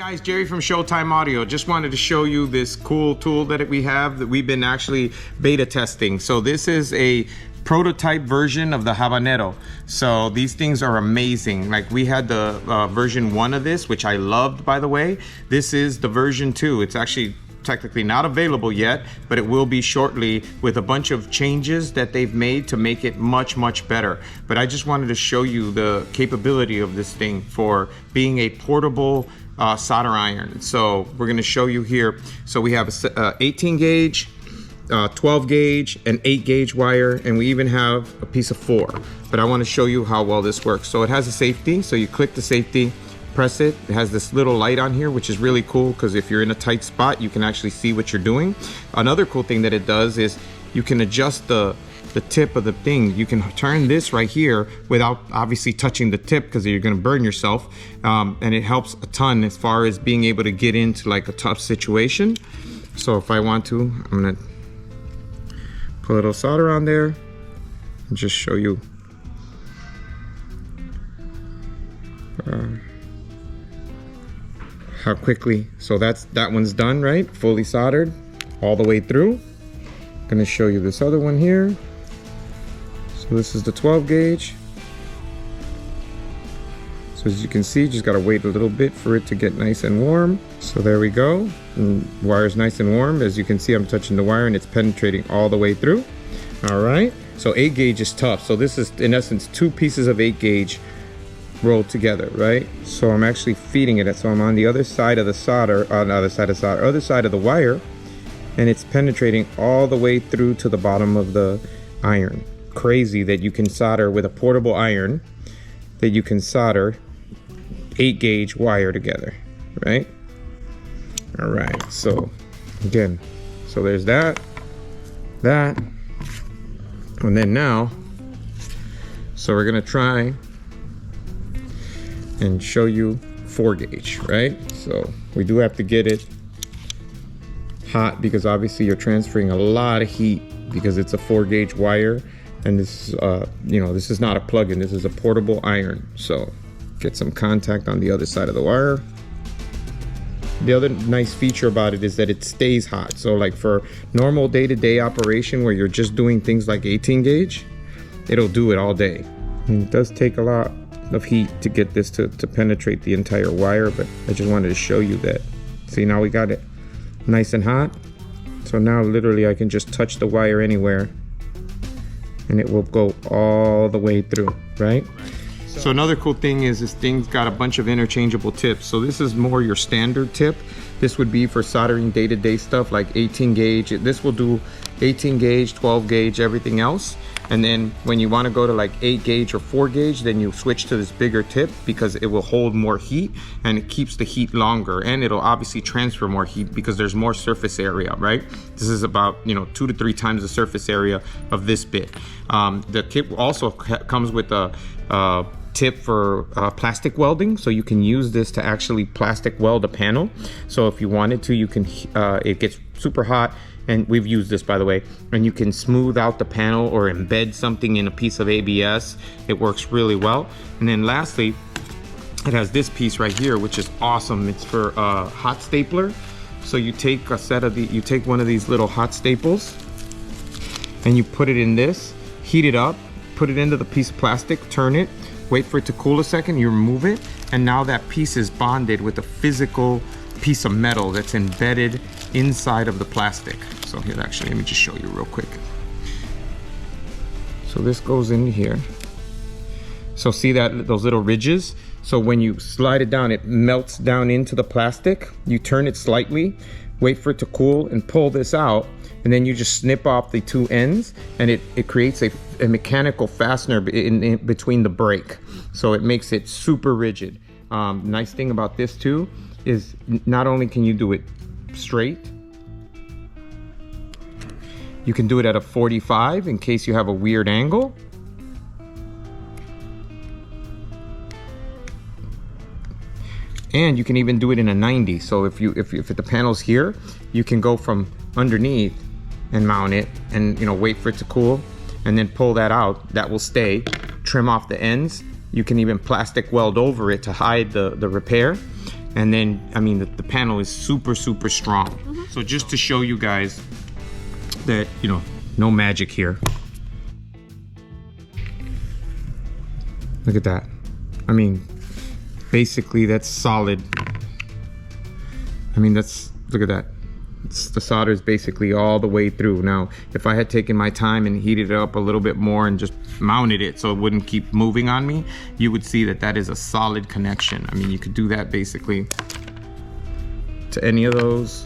guys, Jerry from Showtime Audio. Just wanted to show you this cool tool that we have that we've been actually beta testing. So this is a prototype version of the Habanero. So these things are amazing. Like we had the version 1 of this, which I loved, by the way. This is the version 2. It's actually technically not available yet, but it will be shortly with a bunch of changes that they've made to make it much better. But I just wanted to show you the capability of this thing for being a portable solder iron. So we're going to show you here. So we have a 18 gauge, 12 gauge, and 8 gauge wire, and we even have a piece of 4. But I want to show you how well this works. So it has a safety, so you click the safety, press it. It has this little light on here, which is really cool because if you're in a tight spot, you can actually see what you're doing. Another cool thing that it does is you can adjust the tip of the thing. You can turn this right here without obviously touching the tip because you're going to burn yourself, and it helps a ton as far as being able to get into like a tough situation. So if I want to, I'm going to put a little solder on there and just show you how quickly. So that one's done, right? Fully soldered all the way through. I'm gonna show you this other one here. So this is the 12 gauge. So as you can see, just gotta wait a little bit for it to get nice and warm. So there we go. And the wire's nice and warm. As you can see, I'm touching the wire and it's penetrating all the way through. All right. So 8 gauge is tough. So this is in essence 2 pieces of 8 gauge rolled together, right? So I'm actually feeding it. So I'm on the other side of the solder, other side of the wire, and it's penetrating all the way through to the bottom of the iron. Crazy that you can solder with a portable iron, that you can solder 8 gauge wire together, right? All right, so again, so there's that, and then now, so we're gonna try and show you 4 gauge, right? So we do have to get it hot because obviously you're transferring a lot of heat because it's a 4 gauge wire, and this is this is not a plug-in, this is a portable iron. So get some contact on the other side of the wire. The other nice feature about it is that it stays hot. So like for normal day-to-day operation where you're just doing things like 18 gauge, it'll do it all day. And it does take a lot of heat to get this to penetrate the entire wire, but I just wanted to show you that. See, now we got it nice and hot. So now literally I can just touch the wire anywhere and it will go all the way through, right? So another cool thing is this thing's got a bunch of interchangeable tips. So this is more your standard tip. This would be for soldering day-to-day stuff like 18 gauge. This will do 18 gauge, 12 gauge, everything else. And then when you want to go to like 8 gauge or 4 gauge, then you switch to this bigger tip because it will hold more heat and it keeps the heat longer, and it'll obviously transfer more heat because there's more surface area, right? This is about 2 to 3 times the surface area of this bit. The kit also comes with a tip for plastic welding, so you can use this to actually plastic weld a panel. So if you wanted to, you can it gets super hot, and we've used this, by the way, and you can smooth out the panel or embed something in a piece of ABS. It works really well. And then lastly, it has this piece right here, which is awesome. It's for hot stapler. So you take you take one of these little hot staples and you put it in this, heat it up, put it into the piece of plastic, turn it, wait for it to cool a second, you remove it, and now that piece is bonded with a physical piece of metal that's embedded inside of the plastic. So here, actually, let me just show you real quick. So this goes in here. So see those little ridges? So when you slide it down, it melts down into the plastic. You turn it slightly, wait for it to cool, and pull this out, and then you just snip off the 2 ends, and it creates a mechanical fastener in between the brake. So it makes it super rigid. Nice thing about this too is not only can you do it straight, you can do it at a 45 in case you have a weird angle. And you can even do it in a 90. So if the panel's here, you can go from underneath and mount it and wait for it to cool and then pull that out. That will stay. Trim off the ends. You can even plastic weld over it to hide the repair. And then, I mean, the panel is super strong. So just to show you guys that, you know, no magic here. Look at that. I mean, basically that's solid. I mean, look at that. The solder is basically all the way through. Now, if I had taken my time and heated it up a little bit more and just mounted it so it wouldn't keep moving on me, you would see that that is a solid connection. I mean, you could do that basically to any of those.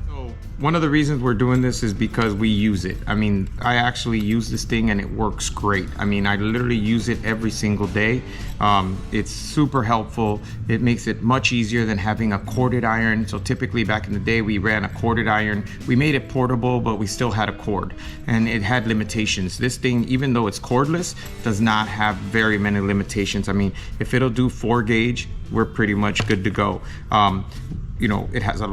So one of the reasons we're doing this is because we use it. I mean, I actually use this thing and it works great. I mean, I literally use it every single day. It's super helpful. It makes it much easier than having a corded iron. So typically back in the day, we ran a corded iron. We made it portable, but we still had a cord and it had limitations. This thing, even though it's cordless, does not have very many limitations. I mean, if it'll do 4 gauge, we're pretty much good to go. You know, it has a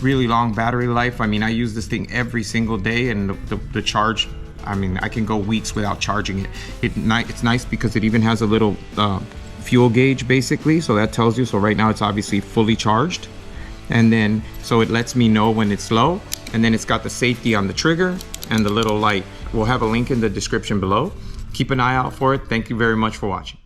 really long battery life. I mean, I use this thing every single day, and the charge, I mean, I can go weeks without charging it. It's nice because it even has a little fuel gauge basically, so that tells you. So right now it's obviously fully charged, and then so it lets me know when it's low, and then it's got the safety on the trigger and the little light. We'll have a link in the description below. Keep an eye out for it. Thank you very much for watching.